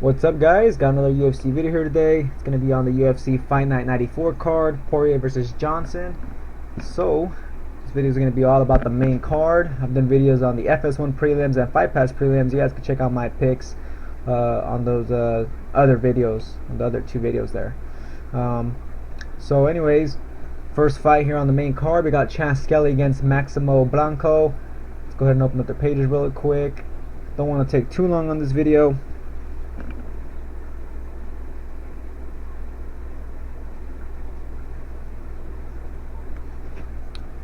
What's up, guys? Got another UFC video here today. It's going to be on the UFC Fight Night 94 card, Poirier versus Johnson. So, this video is going to be all about the main card. I've done videos on the FS1 prelims and Fight Pass prelims. You guys can check out my picks on those other videos, on the other two videos there. So anyways, first fight here on the main card, we got Skelly against Maximo Blanco. Let's go ahead and open up the pages real quick. Don't want to take too long on this video.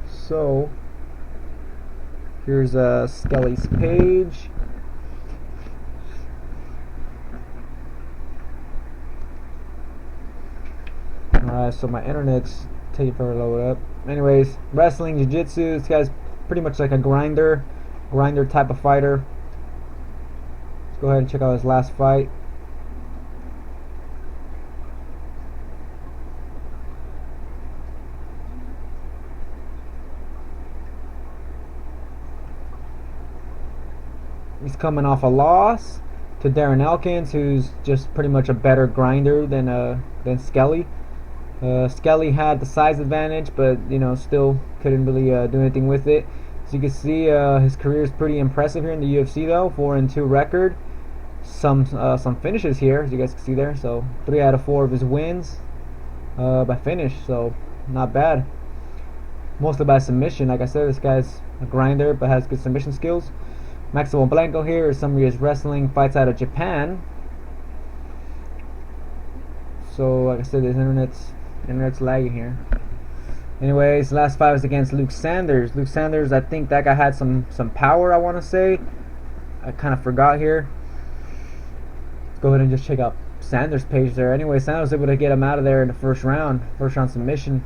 So here's Skelly's page. Alright, so my internet's taking forever to load up. Anyways, wrestling, jiu-jitsu. This guy's pretty much like a grinder type of fighter. Let's go ahead and check out his last fight. He's coming off a loss to Darren Elkins, who's just pretty much a better grinder than Skelly. Skelly had the size advantage, but still couldn't really do anything with it. As you can see, his career is pretty impressive here in the UFC, though. 4-2 record. Some finishes here, as you guys can see there. So 3 out of 4 of his wins by finish, so not bad. Mostly by submission. Like I said, this guy's a grinder, but has good submission skills. Maximo Blanco here is some of his wrestling fights out of Japan. So like I said, his internet's lagging here. Anyways, last fight was against Luke Sanders. Luke Sanders, I think that guy had some power, I want to say. I kind of forgot here. Let's go ahead and just check out Sanders' page there. Anyway, Sanders was able to get him out of there in the first round submission.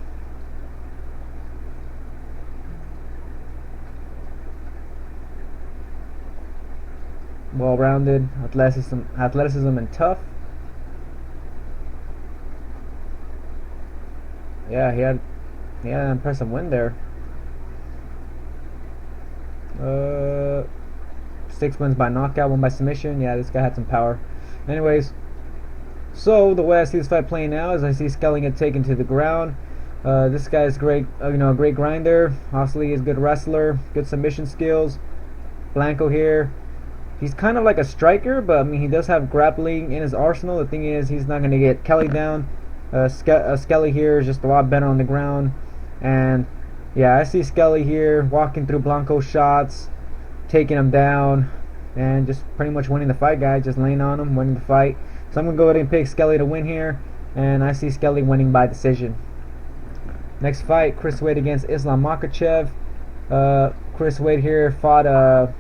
Well-rounded, athleticism and tough. Yeah, he had an impressive win there. 6 wins by knockout, 1 by submission. Yeah, this guy had some power. Anyways, so the way I see this fight playing now is I see Skelly get taken to the ground. This guy's great, a great grinder. Obviously, he's a good wrestler, good submission skills. Blanco here. He's kind of like a striker, but I mean, he does have grappling in his arsenal. The thing is, he's not going to get Kelly down. Skelly here is just a lot better on the ground. And yeah, I see Skelly here walking through Blanco's shots, taking him down, and just pretty much winning the fight, guys. Just laying on him, winning the fight. So I'm going to go ahead and pick Skelly to win here. And I see Skelly winning by decision. Next fight, Chris Wade against Islam Makhachev. Chris Wade here fought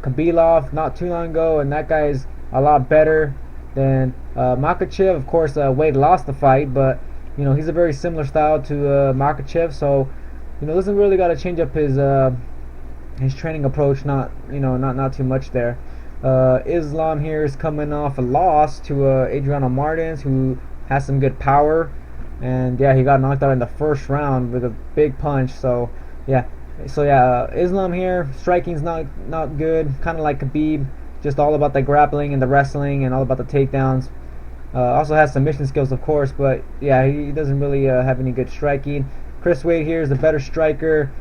Kabilov not too long ago, and that guy is a lot better than Makhachev. Of course, Wade lost the fight, but he's a very similar style to Makhachev, so doesn't really got to change up his training approach. Not too much there. Islam here is coming off a loss to Adriano Martins, who has some good power, and yeah, he got knocked out in the first round with a big punch. So yeah. Islam here, striking's not good, kind of like Khabib, just all about the grappling and the wrestling and all about the takedowns. Also has submission skills, of course, but yeah, he doesn't really have any good striking. Chris Wade here is the better striker.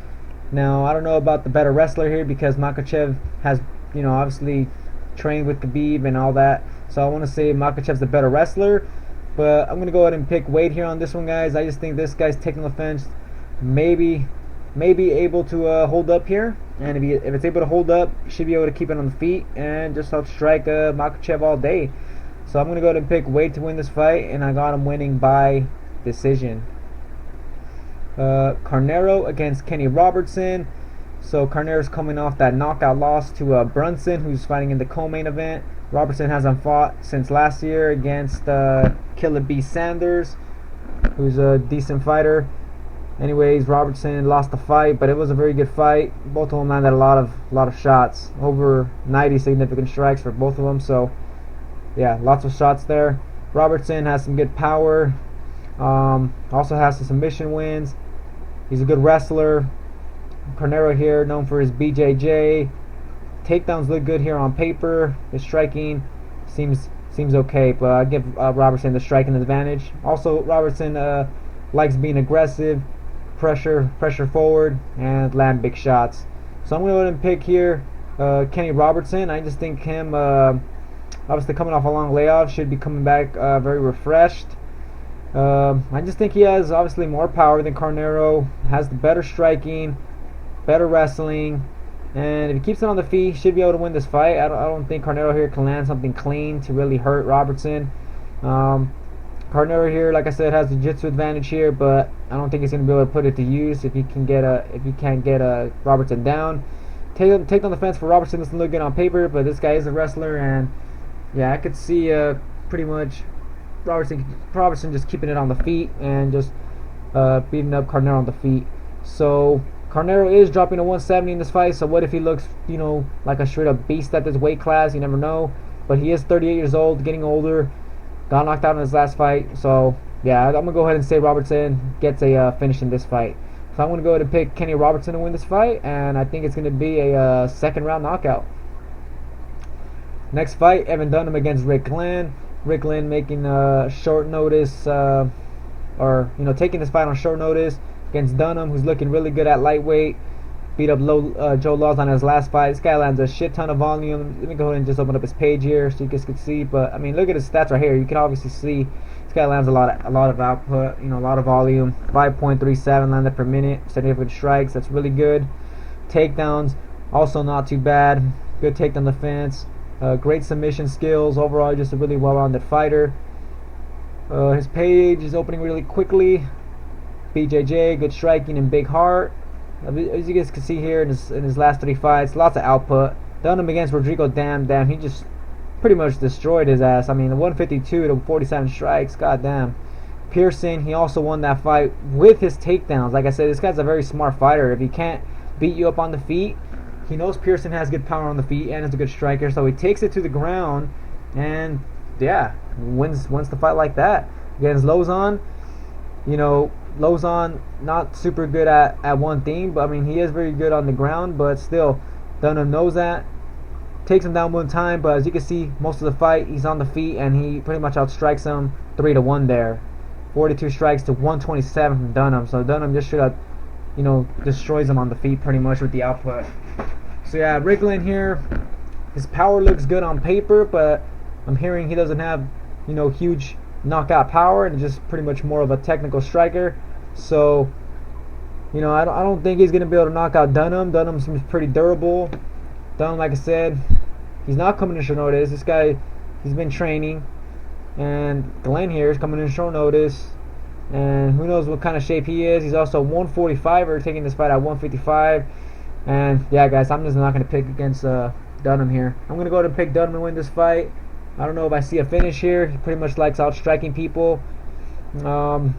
Now, I don't know about the better wrestler here because Makhachev has, obviously trained with Khabib and all that. So I want to say Makhachev's the better wrestler, but I'm going to go ahead and pick Wade here on this one, guys. I just think this guy's taking offense. Maybe able to hold up here, and if it's able to hold up, should be able to keep it on the feet and just help strike Makhachev all day. So I'm going to go ahead and pick Wade to win this fight, and I got him winning by decision. Carnero against Kenny Robertson. So Carnero's coming off that knockout loss to Brunson, who's fighting in the co-main event. Robertson hasn't fought since last year against Killer B Sanders, who's a decent fighter. Anyways, Robertson lost the fight, but it was a very good fight. Both of them landed a lot of shots, over 90 significant strikes for both of them. So, yeah, lots of shots there. Robertson has some good power. Also has some submission wins. He's a good wrestler. Carnero here, known for his BJJ. Takedowns look good here on paper. His striking seems seems okay, but I give Robertson the striking advantage. Also, Robertson likes being aggressive, pressure forward, and land big shots. So I'm going to go ahead and pick here Kenny Robertson. I just think him, obviously coming off a long layoff, should be coming back very refreshed. I just think he has obviously more power than Carnero, has the better striking, better wrestling, and if he keeps it on the feet, he should be able to win this fight. I don't think Carnero here can land something clean to really hurt Robertson. Carnero here, like I said, has the jiu-jitsu advantage here, but I don't think he's going to be able to put it to use if he can't get Robertson down. Take on the fence for Robertson doesn't look good on paper, but this guy is a wrestler, and yeah, I could see pretty much Robertson just keeping it on the feet and just beating up Carnero on the feet. So Carnero is dropping to 170 in this fight, so what if he looks, like a straight up beast at this weight class? You never know. But he is 38 years old, getting older, got knocked out in his last fight. So yeah, I'm gonna go ahead and say Robertson gets a finish in this fight. So I'm gonna go ahead and pick Kenny Robertson to win this fight, and I think it's gonna be a second round knockout. Next fight, Evan Dunham against Rick Glenn. Rick Glenn making short notice, taking this fight on short notice against Dunham, who's looking really good at lightweight. Beat up Joe Laws on his last fight. This guy lands a shit ton of volume. Let me go ahead and just open up his page here so you guys can see. But I mean, look at his stats right here. You can obviously see this guy lands a lot of output. A lot of volume. 5.37 landed per minute. Significant strikes. That's really good. Takedowns also not too bad. Good takedown defense. Great submission skills. Overall, just a really well-rounded fighter. His page is opening really quickly. BJJ, good striking and big heart. As you guys can see here in his last 3 fights, lots of output. Dunham against Rodrigo, damn, he just pretty much destroyed his ass. I mean, the 152 to 47 strikes, goddamn. Pearson, he also won that fight with his takedowns. Like I said, this guy's a very smart fighter. If he can't beat you up on the feet, he knows Pearson has good power on the feet and is a good striker, so he takes it to the ground and yeah, wins the fight like that. Against Lozon, Lozon not super good at one thing, but I mean, he is very good on the ground, but still, Dunham knows that. Takes him down one time, but as you can see, most of the fight he's on the feet and he pretty much outstrikes him 3-1 there. 42 strikes to 127 from Dunham, so Dunham just should have destroys him on the feet pretty much with the output. So yeah, Rick Glenn here, his power looks good on paper, but I'm hearing he doesn't have huge knockout power and just pretty much more of a technical striker. So I don't think he's gonna be able to knock out Dunham. Dunham seems pretty durable. Dunham, like I said, he's not coming in short notice. This guy, he's been training, and Glenn here is coming in short notice, and who knows what kind of shape he is. He's also 145er, taking this fight at 155. And yeah, guys, I'm just not going to pick against Dunham here. I'm going to go ahead and pick Dunham and win this fight. I don't know if I see a finish here. He pretty much likes outstriking people. Not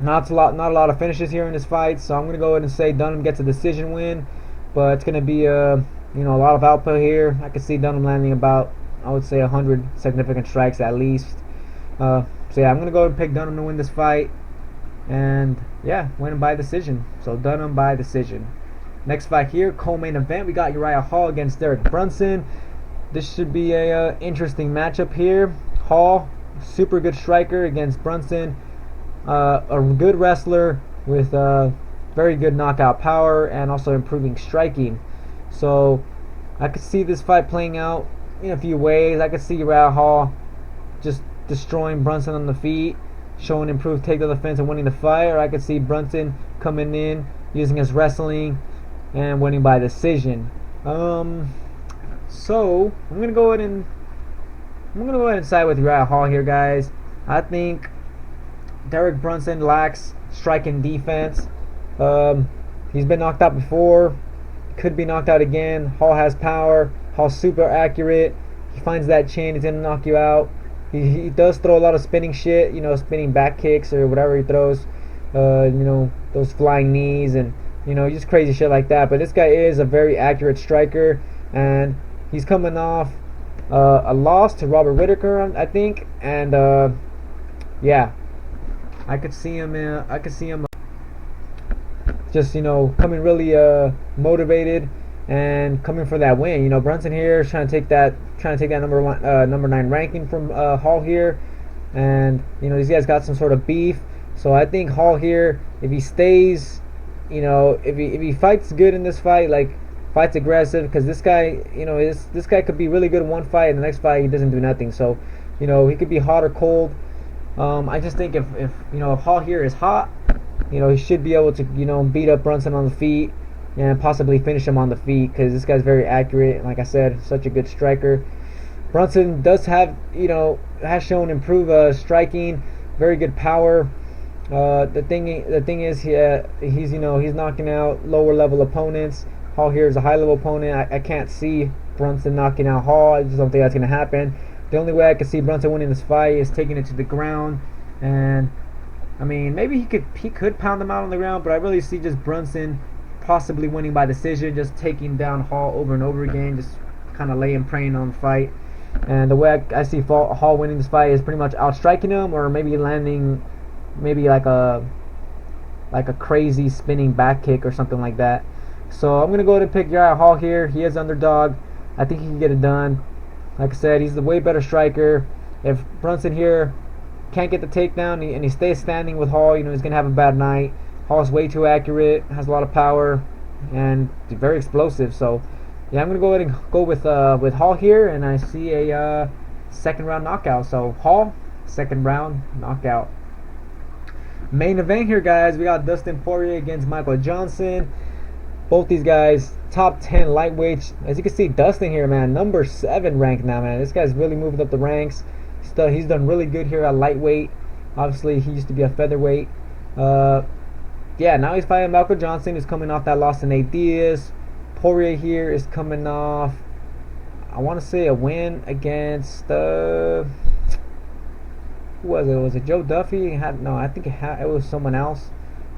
a lot of finishes here in this fight, so I'm going to go ahead and say Dunham gets a decision win. But it's going to be a lot of output here. I could see Dunham landing about, I would say, 100 significant strikes at least. So yeah, I'm going to go ahead and pick Dunham to win this fight. And yeah, win by decision. So Dunham by decision. Next fight here, co-main event, we got Uriah Hall against Derek Brunson. This should be a interesting matchup here. Hall, super good striker against Brunson, a good wrestler with very good knockout power and also improving striking. So I could see this fight playing out in a few ways. I could see Uriah Hall just destroying Brunson on the feet, showing improved takedown defense and winning the fight, or I could see Brunson coming in, using his wrestling and winning by decision. So I'm gonna go ahead and side with Uriah Hall here, guys. I think Derek Brunson lacks striking defense. He's been knocked out before, could be knocked out again. Hall has power. Hall's super accurate. He finds that chin, he's gonna knock you out. He does throw a lot of spinning shit, spinning back kicks or whatever he throws. Those flying knees and just crazy shit like that. But this guy is a very accurate striker, and he's coming off a loss to Robert Whittaker, I think. And yeah, I could see him just coming really motivated and coming for that win. You know, Brunson here is trying to take that number 9 ranking from Hall here, and you know these guys got some sort of beef. So I think Hall here, if he stays, you know, if he fights good in this fight, like fights aggressive, because this guy, you know, this guy could be really good in one fight, and the next fight he doesn't do nothing. So, you know, he could be hot or cold. I just think if you know if Hall here is hot, you know, he should be able to, you know, beat up Brunson on the feet and possibly finish him on the feet, because this guy's very accurate. Like I said, such a good striker. Brunson does have, you know, has shown improved striking, very good power. The thing is, he's, you know, he's knocking out lower level opponents. Hall here is a high level opponent. I can't see Brunson knocking out Hall. I just don't think that's gonna happen. The only way I could see Brunson winning this fight is taking it to the ground, and I mean, maybe he could pound him out on the ground, but I really see just Brunson possibly winning by decision, just taking down Hall over and over again, just kind of laying preying on the fight. And the way I see Hall winning this fight is pretty much outstriking him, or maybe landing maybe like a crazy spinning back kick or something like that. So I'm gonna go ahead and pick Uriah Hall here. He is underdog. I think he can get it done. Like I said, he's the way better striker. If Brunson here can't get the takedown and he stays standing with Hall, you know, he's gonna have a bad night. Hall's way too accurate, has a lot of power, and very explosive. So yeah, I'm gonna go ahead and go with Hall here, and I see a second round knockout. So Hall, second round knockout. Main event here, guys. We got Dustin Poirier against Michael Johnson. Both these guys top 10 lightweights. As you can see, Dustin here, man, number 7 ranked now, man. This guy's really moving up the ranks. He's done really good here at lightweight. Obviously, he used to be a featherweight. Yeah, now he's fighting Michael Johnson. He's coming off that loss to Nate Diaz. Poirier here is coming off, I want to say, a win against who was it? Was it Joe Duffy? I think it was someone else.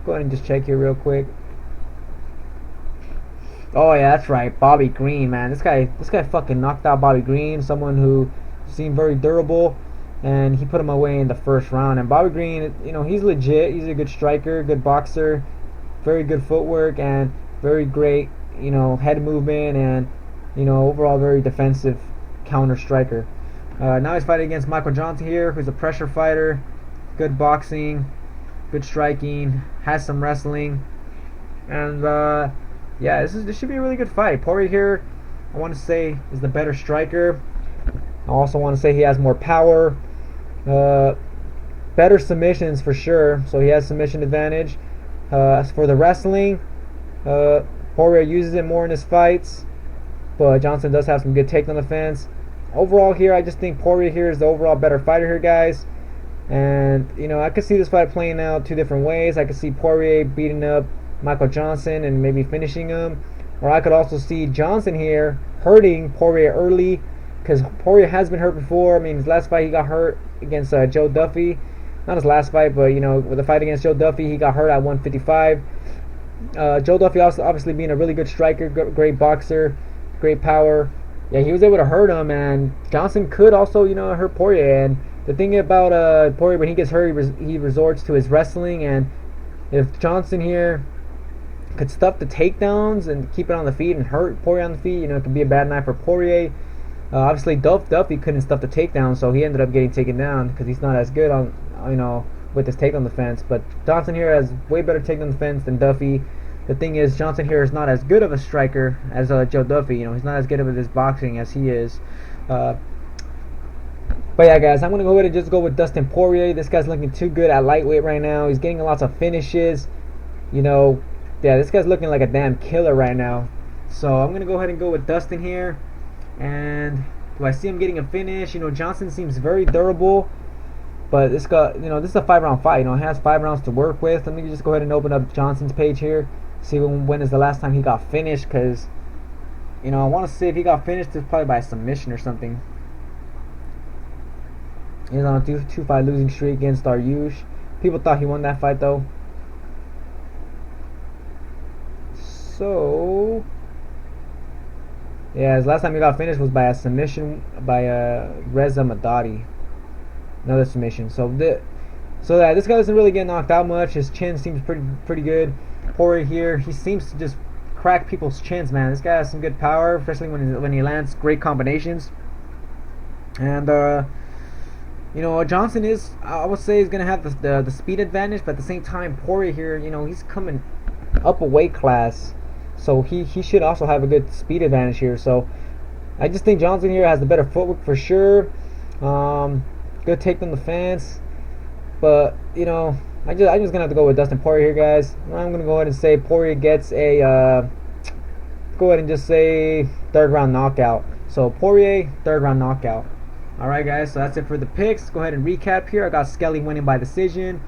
Go ahead and just check here real quick. Oh yeah, that's right, Bobby Green, man. This guy fucking knocked out Bobby Green, someone who seemed very durable, and he put him away in the first round. And Bobby Green, you know, he's legit. He's a good striker, good boxer, very good footwork, and very great, you know, head movement, and you know, overall very defensive counter striker. Now he's fighting against Michael Johnson here, who's a pressure fighter, good boxing, good striking, has some wrestling, and yeah, this should be a really good fight. Poirier here, I want to say, is the better striker. I also want to say he has more power, better submissions for sure, so he has submission advantage. As for the wrestling, Poirier uses it more in his fights, but Johnson does have some good takedown defense. Overall here, I just think Poirier here is the overall better fighter here, guys. And, you know, I could see this fight playing out 2 different ways. I could see Poirier beating up Michael Johnson and maybe finishing him. Or I could also see Johnson here hurting Poirier early, because Poirier has been hurt before. I mean, his last fight he got hurt against Joe Duffy. Not his last fight, but, you know, with the fight against Joe Duffy, he got hurt at 155. Joe Duffy also obviously being a really good striker, great boxer, great power. Yeah, he was able to hurt him, and Johnson could also, you know, hurt Poirier. And the thing about Poirier, when he gets hurt, he resorts to his wrestling. And if Johnson here could stuff the takedowns and keep it on the feet and hurt Poirier on the feet, you know, it could be a bad night for Poirier. Obviously, Duffy couldn't stuff the takedown, so he ended up getting taken down because he's not as good on, you know, with his takedown defense. But Johnson here has way better takedown defense than Duffy. The thing is, Johnson here is not as good of a striker as Joe Duffy. You know, he's not as good with his boxing as he is. But yeah, guys, I'm gonna go ahead and just go with Dustin Poirier. This guy's looking too good at lightweight right now. He's getting lots of finishes. You know, yeah, this guy's looking like a damn killer right now. So I'm gonna go ahead and go with Dustin here. And do I see him getting a finish? You know, Johnson seems very durable. But this guy, you know, this is a 5-round fight. You know, he has 5 rounds to work with. Let me just go ahead and open up Johnson's page here. See when is the last time he got finished, because, you know, I want to see if he got finished. It's probably by submission or something. He's on a 2-fight losing streak against Dariush. People thought he won that fight though. So yeah, his last time he got finished was by a submission by Reza Madadi. Another submission. So yeah, this guy doesn't really get knocked out much. His chin seems pretty good. Poirier here, he seems to just crack people's chins, man. This guy has some good power, especially when he lands great combinations. And you know, Johnson is, I would say, is gonna have the speed advantage, but at the same time, Poirier here, you know, he's coming up a weight class, so he should also have a good speed advantage here. So I just think Johnson here has the better footwork for sure. Good take on the fence, but you know, I'm just gonna have to go with Dustin Poirier here, guys. I'm gonna go ahead and say Poirier gets a go ahead and just say third round knockout. So Poirier, third round knockout. Alright guys, so that's it for the picks. Go ahead and recap here. I got Skelly winning by decision,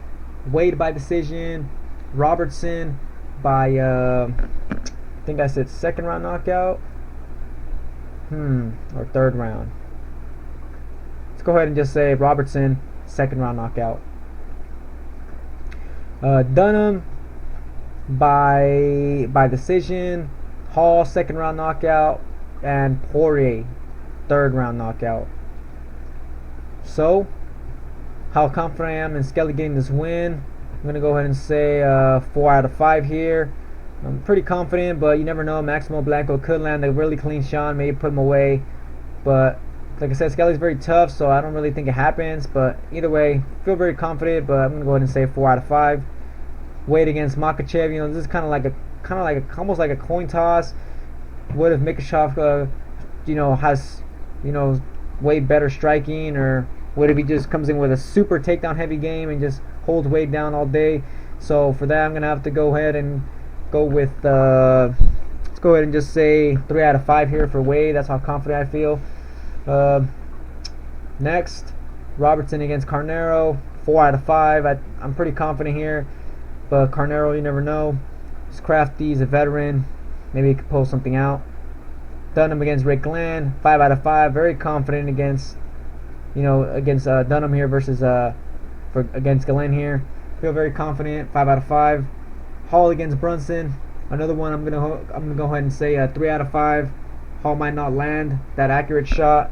Wade by decision, Robertson by I think I said second round knockout. Or third round. Let's go ahead and just say Robertson, second round knockout. Dunham by decision, Hall second round knockout, and Poirier third round knockout. So, how confident I am in Skelly getting this win, I'm going to go ahead and say 4 out of 5 here. I'm pretty confident, but you never know. Maximo, Blanco could land a really clean shot, maybe put him away. But, like I said, Skelly's very tough, so I don't really think it happens. But either way, feel very confident, but I'm going to go ahead and say 4 out of 5. Wade against Makhachev, you know, this is almost like a coin toss. What if Makhachev, you know, has, you know, way better striking, or what if he just comes in with a super takedown heavy game and just holds Wade down all day? So for that, I'm gonna have to go ahead and go with let's go ahead and just say 3 out of 5 here for Wade. That's how confident I feel. Next, Robertson against Carnero, 4 out of 5. I'm pretty confident here, but Carnero, you never know. He's crafty, he's a veteran. Maybe he could pull something out. Dunham against Rick Glenn, 5 out of 5. Very confident against, you know, against Dunham here versus against Glenn here. Feel very confident, 5 out of 5. Hall against Brunson, another one. I'm gonna go ahead and say 3 out of 5. Hall might not land that accurate shot.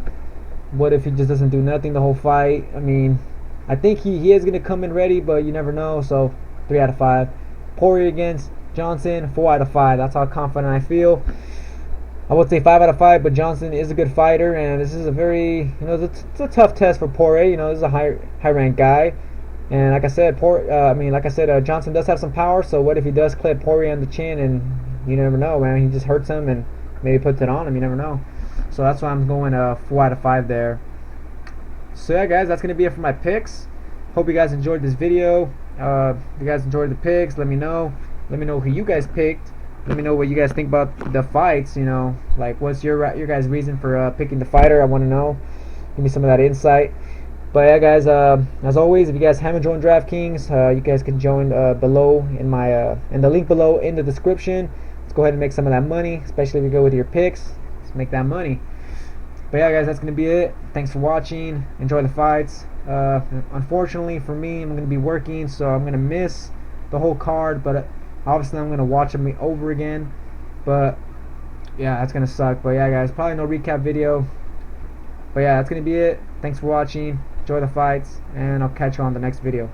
What if he just doesn't do nothing the whole fight? I mean, I think he is gonna come in ready, but you never know. So 3 out of 5. Poirier against Johnson, 4 out of 5. That's how confident I feel. I would say 5 out of 5, but Johnson is a good fighter, and this is a very, you know, it's a tough test for Poirier. You know, this is a high ranked guy, and like I said, Johnson does have some power. So what if he does clip Poirier on the chin, and you never know, man, he just hurts him and maybe puts it on him. You never know. So that's why I'm going 4 out of 5 there. So yeah, guys, that's gonna be it for my picks. Hope you guys enjoyed this video. If you guys enjoyed the picks, let me know. Let me know who you guys picked. Let me know what you guys think about the fights. You know, like what's your guys' reason for picking the fighter? I want to know. Give me some of that insight. But yeah, guys, as always, if you guys haven't joined DraftKings, you guys can join below in my in the link below in the description. Let's go ahead and make some of that money, especially if you go with your picks. Let's make that money. But yeah, guys, that's gonna be it. Thanks for watching. Enjoy the fights. Unfortunately for me, I'm gonna be working, so I'm gonna miss the whole card. But obviously, I'm gonna watch them over again. But yeah, that's gonna suck. But yeah, guys, probably no recap video. But yeah, that's gonna be it. Thanks for watching. Enjoy the fights, and I'll catch you on the next video.